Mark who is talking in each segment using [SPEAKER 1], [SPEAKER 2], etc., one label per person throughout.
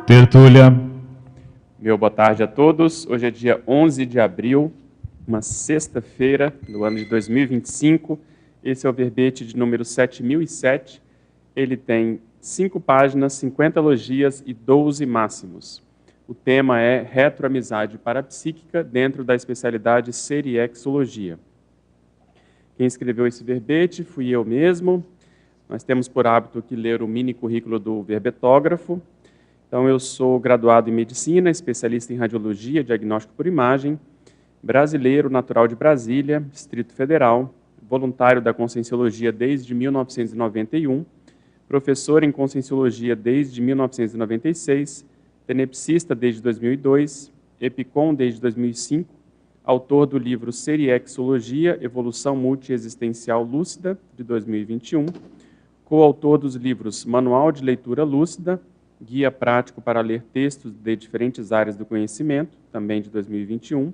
[SPEAKER 1] Tertúlia.
[SPEAKER 2] Meu boa tarde a todos. Hoje é dia 11 de abril, uma sexta-feira do ano de 2025. Esse é o verbete de número 7007. Ele tem 5 páginas, 50 elogias e 12 máximos. O tema é retroamizade parapsíquica dentro da especialidade Seriexologia. Quem escreveu esse verbete fui eu mesmo. Nós temos por hábito aqui ler o mini currículo do verbetógrafo. Então, eu sou graduado em Medicina, especialista em Radiologia, Diagnóstico por Imagem, brasileiro, natural de Brasília, Distrito Federal, voluntário da Conscienciologia desde 1991, professor em Conscienciologia desde 1996, tenepsista desde 2002, EPICOM desde 2005, autor do livro Seriexologia, Evolução Multiexistencial Lúcida, de 2021, coautor dos livros Manual de Leitura Lúcida, Guia Prático para Ler Textos de Diferentes Áreas do Conhecimento, também de 2021.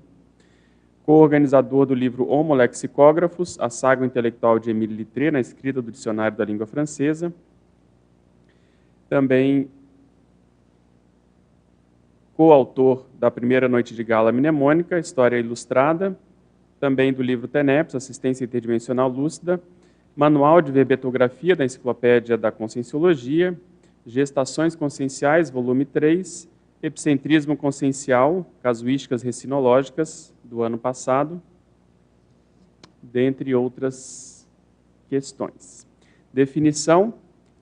[SPEAKER 2] Co-organizador do livro Homolexicógrafos, a saga intelectual de Émile Littré, na escrita do Dicionário da Língua Francesa. Também coautor da primeira Noite de Gala Mnemônica, História Ilustrada. Também do livro TENEPS, Assistência Interdimensional Lúcida. Manual de Verbetografia da Enciclopédia da Conscienciologia. Gestações Conscienciais, volume 3, Epicentrismo Consciencial, Casuísticas Recinológicas, do ano passado, dentre outras questões. Definição: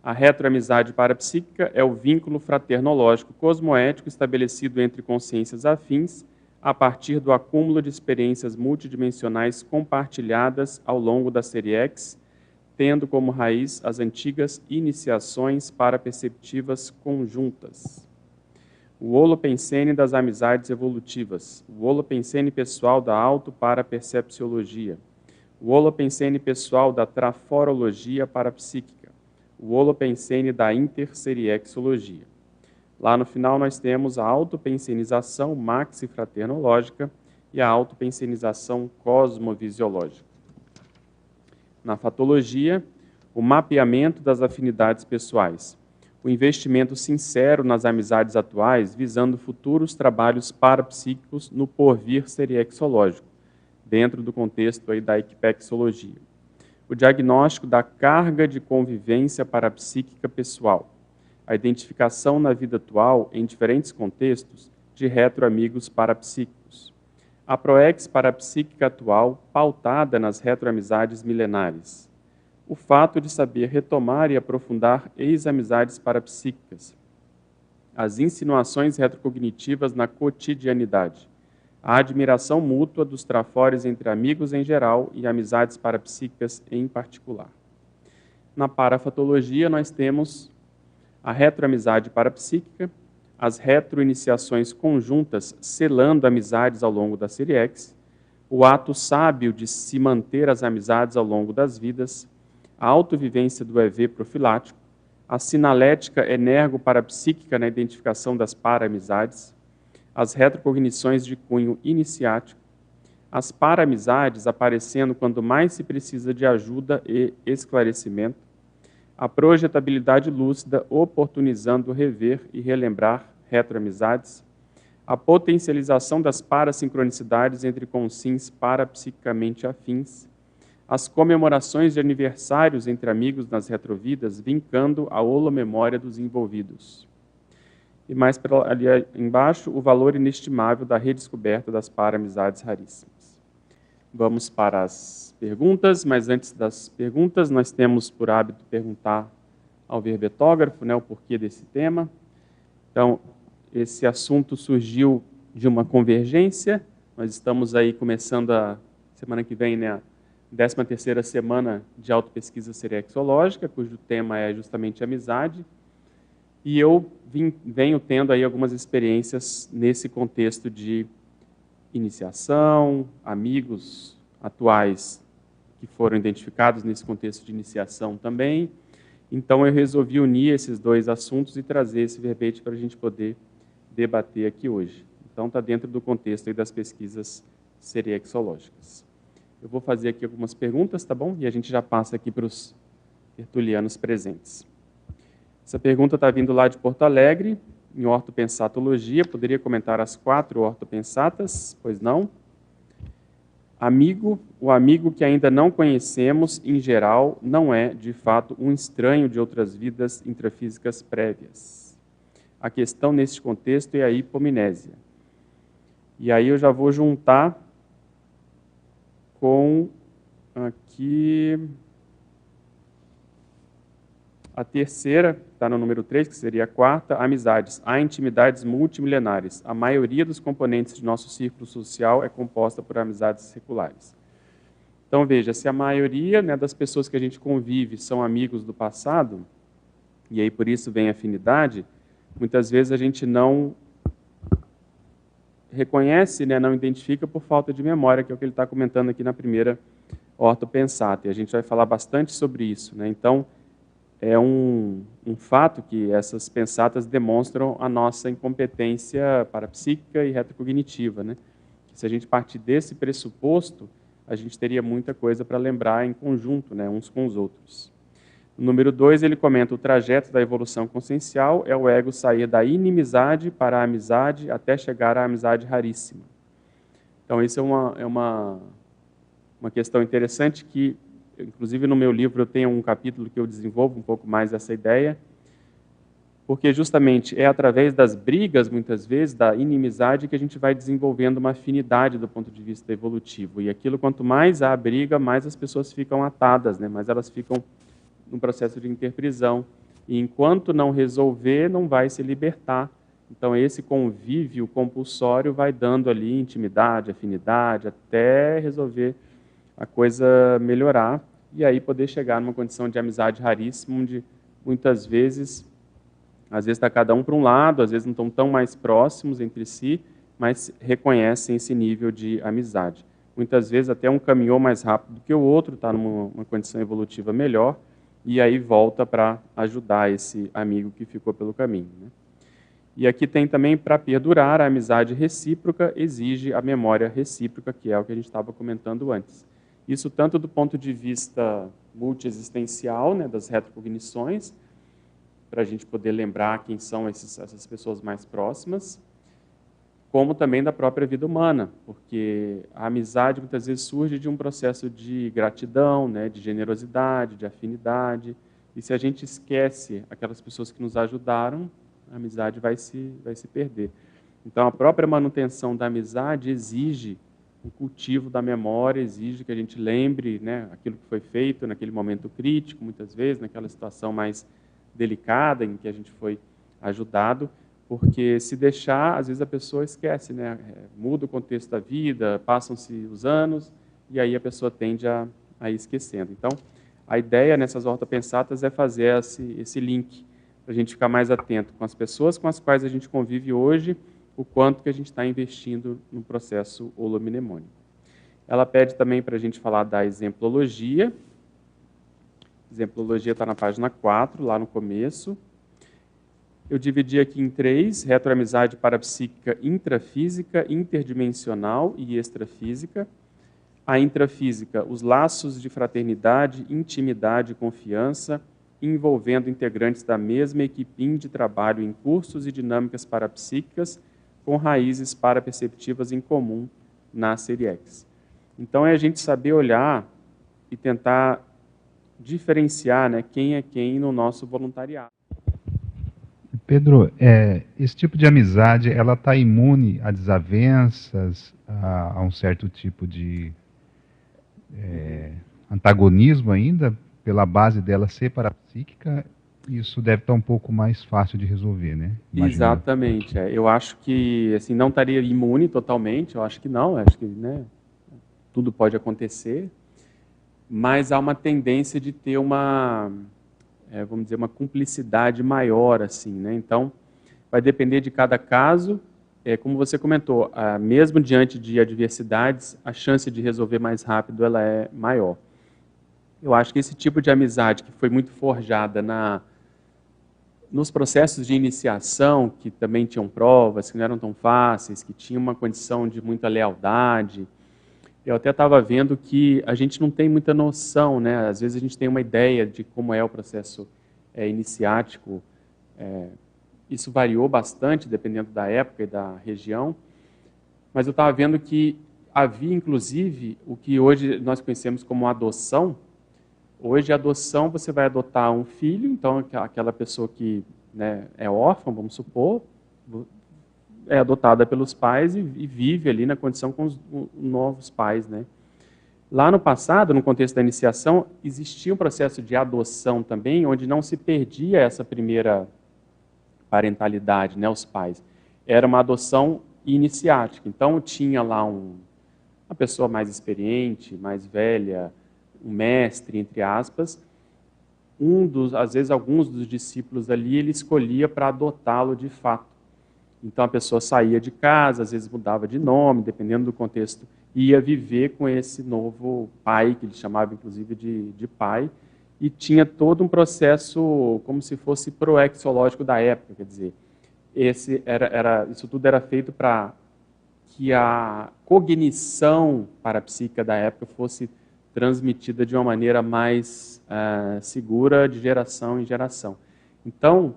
[SPEAKER 2] a retroamizade parapsíquica é o vínculo fraternológico cosmoético estabelecido entre consciências afins a partir do acúmulo de experiências multidimensionais compartilhadas ao longo da série X, tendo como raiz as antigas iniciações paraperceptivas conjuntas. O holopensene das amizades evolutivas, o holopensene pessoal da autoparapercepciologia, o holopensene pessoal da traforologia parapsíquica, o holopensene da interseriexologia. Lá no final nós temos a autopensenização maxifraternológica e a autopensenização cosmovisiológica. Na fatologia, o mapeamento das afinidades pessoais, o investimento sincero nas amizades atuais, visando futuros trabalhos parapsíquicos no porvir seriexológico, dentro do contexto aí da equipexologia. O diagnóstico da carga de convivência parapsíquica pessoal, a identificação na vida atual, em diferentes contextos, de retroamigos parapsíquicos. A proex parapsíquica atual, pautada nas retroamizades milenares. O fato de saber retomar e aprofundar ex-amizades parapsíquicas. As insinuações retrocognitivas na cotidianidade. A admiração mútua dos trafores entre amigos em geral e amizades parapsíquicas em particular. Na parafatologia, nós temos a retroamizade parapsíquica, as retroiniciações conjuntas selando amizades ao longo da série X, o ato sábio de se manter as amizades ao longo das vidas, a autovivência do EV profilático, a sinalética energo-parapsíquica na identificação das para-amizades, as retrocognições de cunho iniciático, as para-amizades aparecendo quando mais se precisa de ajuda e esclarecimento, a projetabilidade lúcida oportunizando rever e relembrar retroamizades, a potencialização das parasincronicidades entre consins parapsiquicamente afins, as comemorações de aniversários entre amigos nas retrovidas, vincando a holomemória dos envolvidos. E mais ali embaixo, o valor inestimável da redescoberta das para-amizades raríssimas. Vamos para as perguntas, mas antes das perguntas, nós temos por hábito perguntar ao verbetógrafo, né, o porquê desse tema. Então, esse assunto surgiu de uma convergência. Nós estamos aí começando a semana que vem, né, a 13ª semana de autopesquisa seriexológica, cujo tema é justamente amizade. E eu venho tendo aí algumas experiências nesse contexto de iniciação, amigos atuais que foram identificados nesse contexto de iniciação também. Então, eu resolvi unir esses dois assuntos e trazer esse verbete para a gente poder debater aqui hoje. Então, está dentro do contexto aí das pesquisas seriexológicas. Eu vou fazer aqui algumas perguntas, tá bom? E a gente já passa aqui para os tertulianos presentes. Essa pergunta está vindo lá de Porto Alegre, em ortopensatologia. Poderia comentar as 4 ortopensatas? Pois não. O amigo que ainda não conhecemos, em geral, não é, de fato, um estranho de outras vidas intrafísicas prévias. A questão neste contexto é a hipomnésia. E aí eu já vou juntar com aqui a terceira, está no número 3, que seria a quarta, amizades. Há intimidades multimilenares. A maioria dos componentes de nosso círculo social é composta por amizades seculares. Então, veja, se a maioria, né, das pessoas que a gente convive são amigos do passado, e aí por isso vem afinidade, muitas vezes a gente não reconhece, né, não identifica por falta de memória, que é o que ele está comentando aqui na primeira ortopensata. E a gente vai falar bastante sobre isso, né? Então, é um fato que essas pensatas demonstram a nossa incompetência parapsíquica e retrocognitiva, né? Se a gente partir desse pressuposto, a gente teria muita coisa para lembrar em conjunto, né, uns com os outros. No número 2, ele comenta o trajeto da evolução consciencial é o ego sair da inimizade para a amizade até chegar à amizade raríssima. Então, isso é uma questão interessante que, inclusive no meu livro eu tenho um capítulo que eu desenvolvo um pouco mais essa ideia, porque justamente é através das brigas, muitas vezes, da inimizade, que a gente vai desenvolvendo uma afinidade do ponto de vista evolutivo. E aquilo, quanto mais há briga, mais as pessoas ficam atadas, né? Mais elas ficam num processo de interprisão. E enquanto não resolver, não vai se libertar. Então esse convívio compulsório vai dando ali intimidade, afinidade, até resolver a coisa melhorar, e aí poder chegar numa condição de amizade raríssima, onde muitas vezes, às vezes está cada um para um lado, às vezes não estão tão mais próximos entre si, mas reconhecem esse nível de amizade. Muitas vezes até um caminhou mais rápido que o outro, está numa condição evolutiva melhor, e aí volta para ajudar esse amigo que ficou pelo caminho, né? E aqui tem também, para perdurar, a amizade recíproca exige a memória recíproca, que é o que a gente estava comentando antes. Isso tanto do ponto de vista multiexistencial, né, das retrocognições, para a gente poder lembrar quem são essas pessoas mais próximas, como também da própria vida humana, porque a amizade muitas vezes surge de um processo de gratidão, né, de generosidade, de afinidade, e se a gente esquece aquelas pessoas que nos ajudaram, a amizade vai se perder. Então, a própria manutenção da amizade exige o cultivo da memória, exige que a gente lembre, né, aquilo que foi feito naquele momento crítico, muitas vezes, naquela situação mais delicada em que a gente foi ajudado, porque se deixar, às vezes a pessoa esquece, né, muda o contexto da vida, passam-se os anos, e aí a pessoa tende a ir esquecendo. Então, a ideia nessas ortopensatas é fazer esse link, para a gente ficar mais atento com as pessoas com as quais a gente convive hoje, o quanto que a gente está investindo no processo holomnemônico. Ela pede também para a gente falar da exemplologia. Exemplologia está na página 4, lá no começo. Eu dividi aqui em 3, retroamizade parapsíquica intrafísica, interdimensional e extrafísica. A intrafísica, os laços de fraternidade, intimidade e confiança, envolvendo integrantes da mesma equipe de trabalho em cursos e dinâmicas parapsíquicas, com raízes paraperceptivas em comum na série X. Então, é a gente saber olhar e tentar diferenciar, né, quem é quem no nosso voluntariado.
[SPEAKER 1] Pedro, esse tipo de amizade, ela está imune a desavenças, a um certo tipo de antagonismo ainda, pela base dela ser parapsíquica? Isso deve estar um pouco mais fácil de resolver, né? Imagino.
[SPEAKER 2] Exatamente. Eu acho que assim, não estaria imune totalmente, eu acho que não, acho que, né, tudo pode acontecer, mas há uma tendência de ter uma, vamos dizer, uma cumplicidade maior, assim, né? Então, vai depender de cada caso. Como você comentou, mesmo diante de adversidades, a chance de resolver mais rápido ela é maior. Eu acho que esse tipo de amizade que foi muito forjada nos processos de iniciação, que também tinham provas, que não eram tão fáceis, que tinham uma condição de muita lealdade. Eu até estava vendo que a gente não tem muita noção, né? Às vezes a gente tem uma ideia de como é o processo iniciático Isso variou bastante, dependendo da época e da região, mas eu estava vendo que havia, inclusive, o que hoje nós conhecemos como adoção. Hoje, a adoção, você vai adotar um filho, então aquela pessoa que, né, é órfã, vamos supor, é adotada pelos pais e vive ali na condição com os novos pais, né? Lá no passado, no contexto da iniciação, existia um processo de adoção também, onde não se perdia essa primeira parentalidade, né, os pais. Era uma adoção iniciática. Então, tinha lá uma pessoa mais experiente, mais velha, um mestre, entre aspas. Às vezes, alguns dos discípulos ali, ele escolhia para adotá-lo de fato. Então, a pessoa saía de casa, às vezes mudava de nome, dependendo do contexto, ia viver com esse novo pai, que ele chamava, inclusive, de pai, e tinha todo um processo como se fosse proexológico da época, quer dizer, isso tudo era feito para que a cognição parapsíquica da época fosse transmitida de uma maneira mais segura de geração em geração. Então,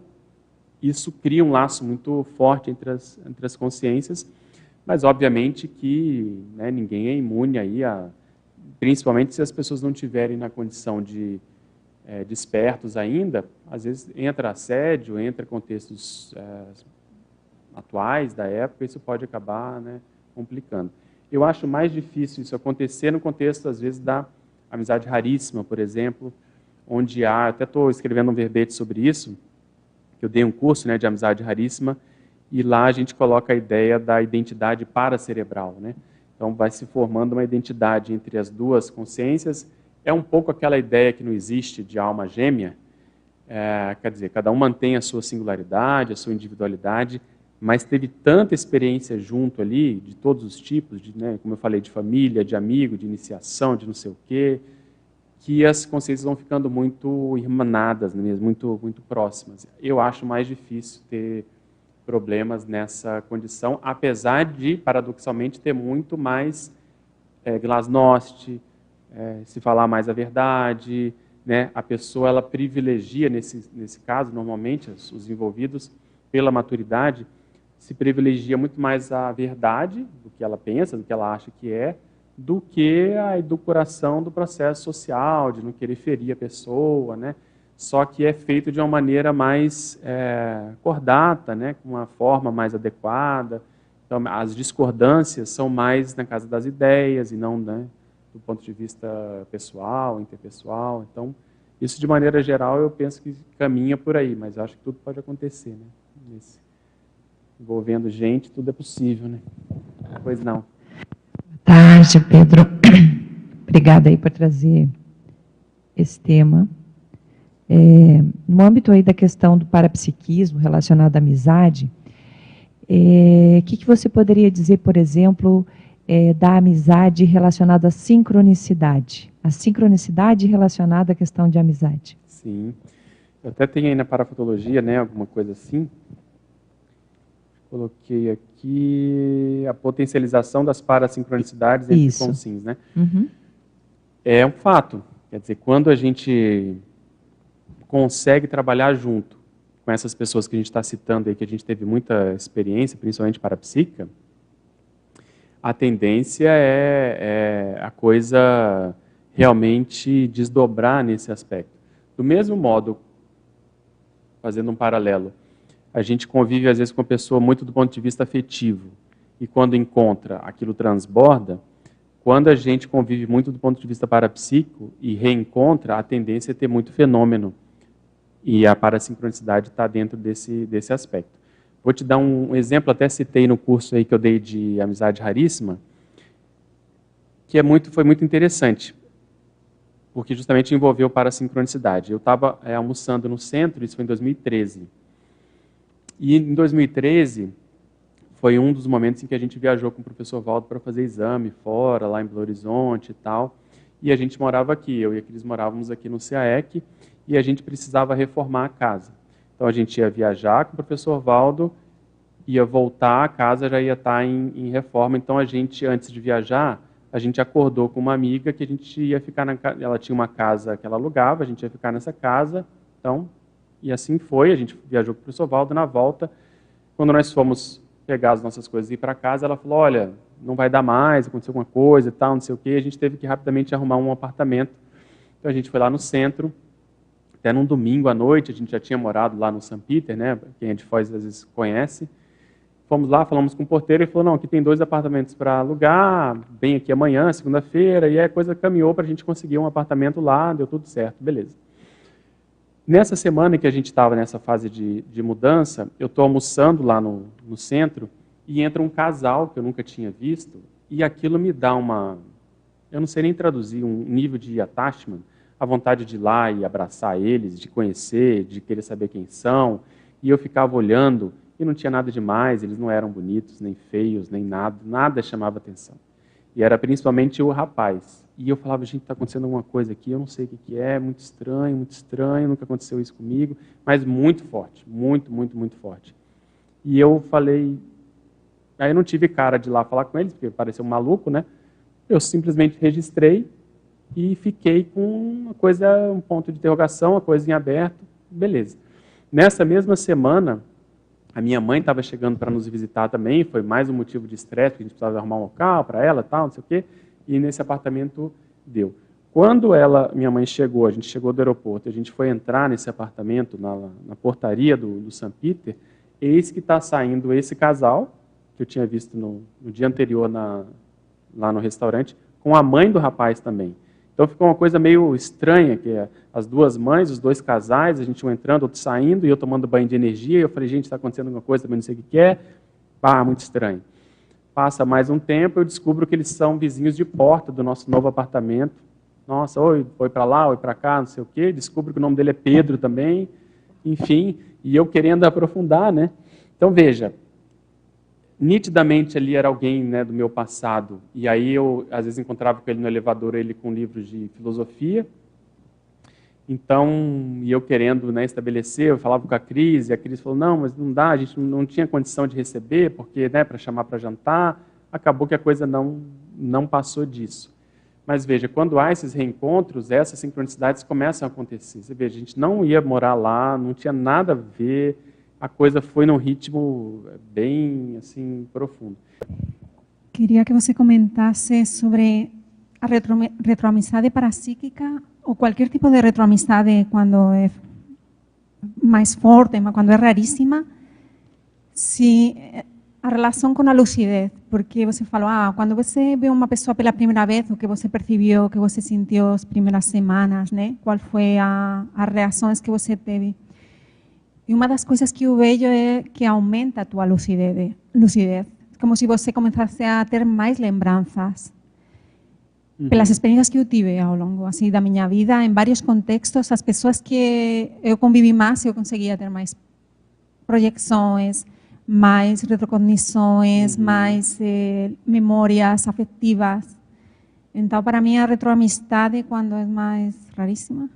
[SPEAKER 2] isso cria um laço muito forte entre as consciências, mas obviamente que, né, ninguém é imune aí, principalmente se as pessoas não estiverem na condição de despertos ainda, às vezes entra assédio, entra contextos atuais da época, isso pode acabar, né, complicando. Eu acho mais difícil isso acontecer no contexto, às vezes, da amizade raríssima, por exemplo, onde até estou escrevendo um verbete sobre isso, que eu dei um curso, né, de amizade raríssima, e lá a gente coloca a ideia da identidade paracerebral, né? Então vai se formando uma identidade entre as duas consciências. É um pouco aquela ideia que não existe de alma gêmea, quer dizer, cada um mantém a sua singularidade, a sua individualidade, mas teve tanta experiência junto ali, de todos os tipos, né, como eu falei, de família, de amigo, de iniciação, de não sei o quê, que as consciências vão ficando muito irmanadas, mesmo, muito, muito próximas. Eu acho mais difícil ter problemas nessa condição, apesar de, paradoxalmente, ter muito mais glasnost, se falar mais a verdade, né? A pessoa ela privilegia, nesse caso, normalmente, os envolvidos, pela maturidade, se privilegia muito mais a verdade, do que ela pensa, do que ela acha que é, do que a edulcoração do processo social, de não querer ferir a pessoa, né? Só que é feito de uma maneira mais cordata, né? Com uma forma mais adequada. Então, as discordâncias são mais na casa das ideias e não, né, do ponto de vista pessoal, interpessoal. Então, isso de maneira geral eu penso que caminha por aí, mas acho que tudo pode acontecer, né? Envolvendo gente, tudo é possível, né? Pois não.
[SPEAKER 3] Boa tarde, Pedro. Obrigada aí por trazer esse tema. No âmbito aí da questão do parapsiquismo relacionado à amizade, o que você poderia dizer, por exemplo, da amizade relacionada à sincronicidade? A sincronicidade relacionada à questão de amizade.
[SPEAKER 2] Sim. Eu até tenho aí na parafotologia, né, alguma coisa assim. Coloquei aqui a potencialização das parassincronicidades entre consins, né?
[SPEAKER 3] Uhum.
[SPEAKER 2] É um fato. Quer dizer, quando a gente consegue trabalhar junto com essas pessoas que a gente está citando aí, que a gente teve muita experiência, principalmente parapsíquica, a tendência é a coisa realmente desdobrar nesse aspecto. Do mesmo modo, fazendo um paralelo, a gente convive às vezes com a pessoa muito do ponto de vista afetivo, e quando encontra, aquilo transborda. Quando a gente convive muito do ponto de vista parapsíquico e reencontra, a tendência é ter muito fenômeno, e a parassincronicidade está dentro desse aspecto. Vou te dar um exemplo, até citei no curso aí que eu dei de amizade raríssima, que foi muito interessante, porque justamente envolveu parassincronicidade. Eu estava almoçando no centro, isso foi em 2013. E em 2013, foi um dos momentos em que a gente viajou com o professor Valdo para fazer exame fora, lá em Belo Horizonte e tal. E a gente morava aqui, eu e a Cris morávamos aqui no CAEC, e a gente precisava reformar a casa. Então a gente ia viajar com o professor Valdo, ia voltar, a casa já ia estar em reforma. Então a gente, antes de viajar, a gente acordou com uma amiga que a gente ia ficar ela tinha uma casa que ela alugava, a gente ia ficar nessa casa. Então, E assim foi, a gente viajou para o Sovaldo. Na volta, quando nós fomos pegar as nossas coisas e ir para casa, ela falou, olha, não vai dar mais, aconteceu alguma coisa e tal, não sei o quê. A gente teve que rapidamente arrumar um apartamento. Então a gente foi lá no centro, até num domingo à noite, a gente já tinha morado lá no St. Peter, né? Quem é de Foz às vezes conhece. Fomos lá, falamos com o porteiro, ele falou, não, aqui tem 2 apartamentos para alugar, vem aqui amanhã, segunda-feira, e aí a coisa caminhou para a gente conseguir um apartamento lá, deu tudo certo, beleza. Nessa semana que a gente estava nessa fase de mudança, eu estou almoçando lá no centro, e entra um casal que eu nunca tinha visto, e aquilo me dá eu não sei nem traduzir, um nível de attachment, a vontade de ir lá e abraçar eles, de conhecer, de querer saber quem são, e eu ficava olhando, e não tinha nada demais, eles não eram bonitos, nem feios, nem nada chamava atenção. E era principalmente o rapaz. E eu falava, gente, está acontecendo alguma coisa aqui, eu não sei o que é, muito estranho, nunca aconteceu isso comigo, mas muito forte, muito, muito, muito forte. E eu falei, aí eu não tive cara de ir lá falar com eles, porque pareceu um maluco, né? Eu simplesmente registrei e fiquei com um ponto de interrogação, uma coisa em aberto, beleza. Nessa mesma semana, a minha mãe estava chegando para nos visitar também, foi mais um motivo de estresse, porque a gente precisava arrumar um local para ela, tal, não sei o quê, e nesse apartamento deu. Quando minha mãe chegou, a gente chegou do aeroporto, a gente foi entrar nesse apartamento, na portaria do St. Peter, eis que está saindo esse casal, que eu tinha visto no dia anterior lá no restaurante, com a mãe do rapaz também. Então ficou uma coisa meio estranha, que as 2 mães, os 2 casais, a gente um entrando, outro saindo, e eu tomando banho de energia, e eu falei, gente, está acontecendo alguma coisa, também não sei o que é. Muito estranho. Passa mais um tempo, eu descubro que eles são vizinhos de porta do nosso novo apartamento. Nossa, foi para lá, foi para cá, não sei o quê. Descubro que o nome dele é Pedro também. Enfim, e eu querendo aprofundar, né? Então, veja, nitidamente ali era alguém, né, do meu passado, e aí eu às vezes encontrava com ele no elevador, ele com livros de filosofia, então, e eu querendo, né, estabelecer, eu falava com a Cris, e a Cris falou, não, mas não dá, a gente não tinha condição de receber, porque, né, para chamar para jantar, acabou que a coisa não passou disso. Mas veja, quando há esses reencontros, essas sincronicidades começam a acontecer. Você veja, a gente não ia morar lá, não tinha nada a ver, a coisa foi num ritmo bem assim profundo.
[SPEAKER 4] Queria que você comentasse sobre a retroamizade parapsíquica ou qualquer tipo de retroamizade quando é mais forte, quando é raríssima, se a relação com a lucidez, porque você falou, quando você vê uma pessoa pela primeira vez, o que você percebeu, o que você sentiu as primeiras semanas, né? Qual foi as reações que você teve? E uma das coisas que eu vejo é que aumenta a tua lucidez. Como se você começasse a ter mais lembranças. Pelas experiências que eu tive ao longo assim, da minha vida, em vários contextos, as pessoas que eu convivi mais, eu conseguia ter mais projeções, mais retrocognições, mais memórias afetivas. Então, para mim, a retroamistade, quando é raríssima,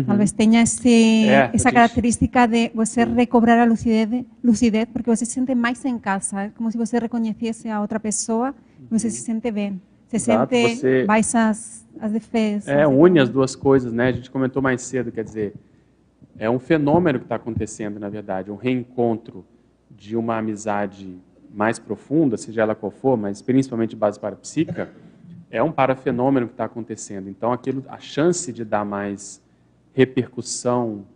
[SPEAKER 4] talvez tenha essa característica de você recobrar a lucidez, porque você se sente mais em casa, é como se você reconhecesse a outra pessoa, você se sente bem, sente baixas as defesas.
[SPEAKER 2] Une as duas coisas, né? A gente comentou mais cedo, quer dizer, é um fenômeno que está acontecendo, na verdade, um reencontro de uma amizade mais profunda, seja ela qual for, mas principalmente de base parapsíquica, é um parafenômeno que está acontecendo. Então, a chance de dar mais repercussão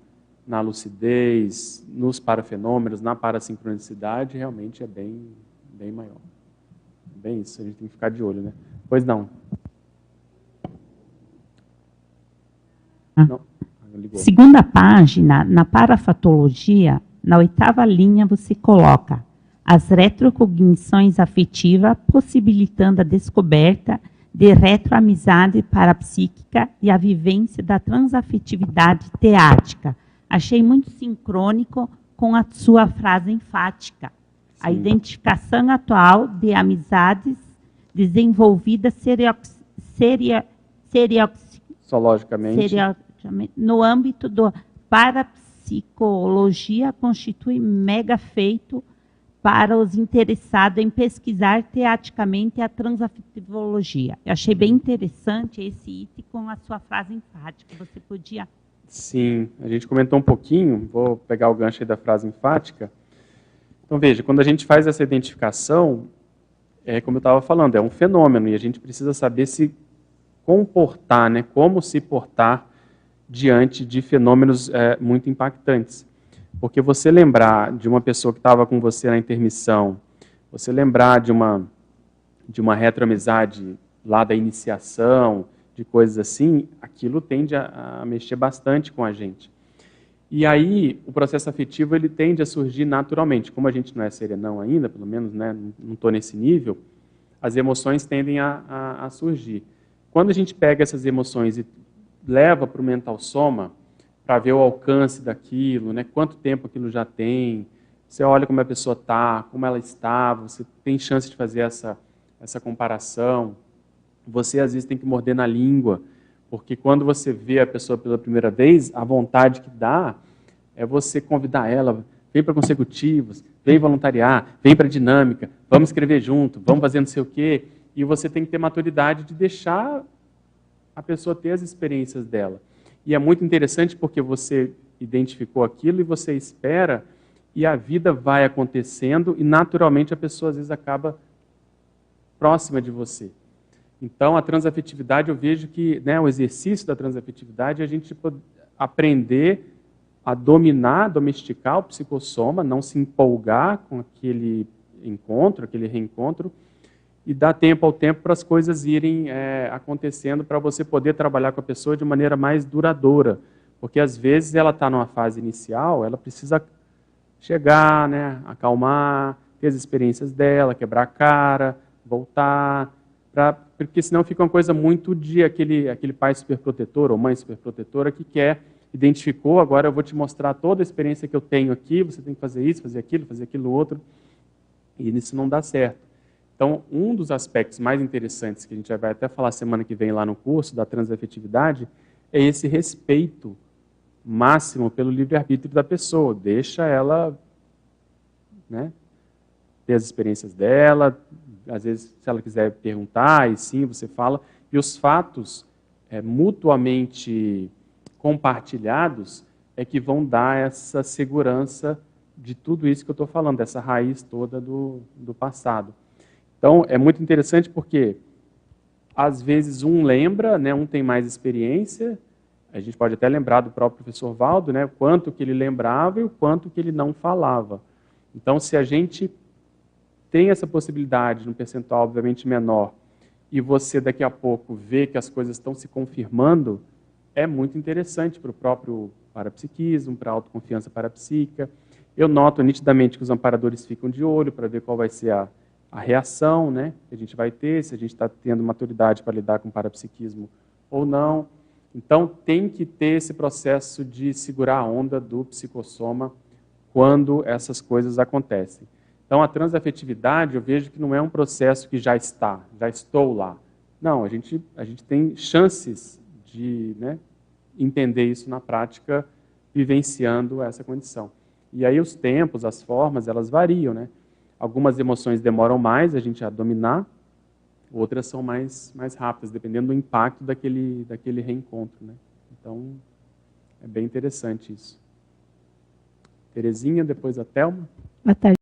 [SPEAKER 2] na lucidez, nos parafenômenos, na parasincronicidade, realmente é bem maior. Bem isso, a gente tem que ficar de olho, né? Pois não. Não.
[SPEAKER 5] Segunda página, na parafatologia, na 8ª linha, você coloca as retrocognições afetivas possibilitando a descoberta de retroamizade parapsíquica e a vivência da transafetividade teática. Achei muito sincrônico com a sua frase enfática. Sim. A identificação atual de amizades desenvolvidas
[SPEAKER 2] seriologicamente
[SPEAKER 5] no âmbito da parapsicologia constitui mega feito para os interessados em pesquisar teaticamente a transafetivologia. Eu achei bem interessante esse item com a sua frase enfática. Você podia
[SPEAKER 2] Sim, a gente comentou um pouquinho, vou pegar o gancho aí da frase enfática. Então, veja, quando a gente faz essa identificação, como eu estava falando, é um fenômeno e a gente precisa saber se comportar, né, como se portar diante de fenômenos muito impactantes. Porque você lembrar de uma pessoa que estava com você na intermissão, você lembrar de uma retroamizade lá da iniciação, de coisas assim, aquilo tende a mexer bastante com a gente. E aí, o processo afetivo, ele tende a surgir naturalmente. Como a gente não é serenão ainda, pelo menos, né, não estou nesse nível, as emoções tendem a surgir. Quando a gente pega essas emoções e leva para o mental soma, para ver o alcance daquilo, né, quanto tempo aquilo já tem, você olha como a pessoa está, como ela estava, você tem chance de fazer essa comparação. Você, às vezes, tem que morder na língua, porque quando você vê a pessoa pela primeira vez, a vontade que dá é você convidar ela, vem para consecutivos, vem voluntariar, vem para dinâmica, vamos escrever junto, vamos fazer não sei o quê. E você tem que ter maturidade de deixar a pessoa ter as experiências dela. E é muito interessante porque você identificou aquilo e você espera, e a vida vai acontecendo e naturalmente a pessoa às vezes acaba próxima de você. Então, a transafetividade, eu vejo que, né, o exercício da transafetividade é a gente aprender a dominar, domesticar o psicossoma, não se empolgar com aquele encontro, aquele reencontro, e dar tempo ao tempo para as coisas irem acontecendo, para você poder trabalhar com a pessoa de maneira mais duradoura. Porque, às vezes, ela está numa fase inicial, ela precisa chegar, né, acalmar, ter as experiências dela, quebrar a cara, voltar, porque senão fica uma coisa muito de aquele pai superprotetor ou mãe superprotetora que identificou, agora eu vou te mostrar toda a experiência que eu tenho aqui, você tem que fazer isso, fazer aquilo outro, e isso não dá certo. Então, um dos aspectos mais interessantes, que a gente vai até falar semana que vem lá no curso da transafetividade, é esse respeito máximo pelo livre-arbítrio da pessoa. Deixa ela, né, ter as experiências dela, às vezes, se ela quiser perguntar, e sim, você fala. E os fatos mutuamente compartilhados é que vão dar essa segurança de tudo isso que eu estou falando, dessa raiz toda do passado. Então, é muito interessante porque, às vezes, um lembra, né, um tem mais experiência, a gente pode até lembrar do próprio professor Valdo, né, o quanto que ele lembrava e o quanto que ele não falava. Então, se a gente tem essa possibilidade, num percentual obviamente menor, e você daqui a pouco vê que as coisas estão se confirmando, é muito interessante para o próprio parapsiquismo, para a autoconfiança parapsíquica. Eu noto nitidamente que os amparadores ficam de olho para ver qual vai ser a reação, né, que a gente vai ter, se a gente está tendo maturidade para lidar com o parapsiquismo ou não. Então, tem que ter esse processo de segurar a onda do psicossoma quando essas coisas acontecem. Então, a transafetividade, eu vejo que não é um processo que já estou lá. Não, a gente tem chances de, né, entender isso na prática, vivenciando essa condição. E aí os tempos, as formas, elas variam, né? Algumas emoções demoram mais a gente a dominar, outras são mais rápidas, dependendo do impacto daquele reencontro, né? Então, é bem interessante isso. Terezinha, depois a Thelma.
[SPEAKER 5] Boa tarde.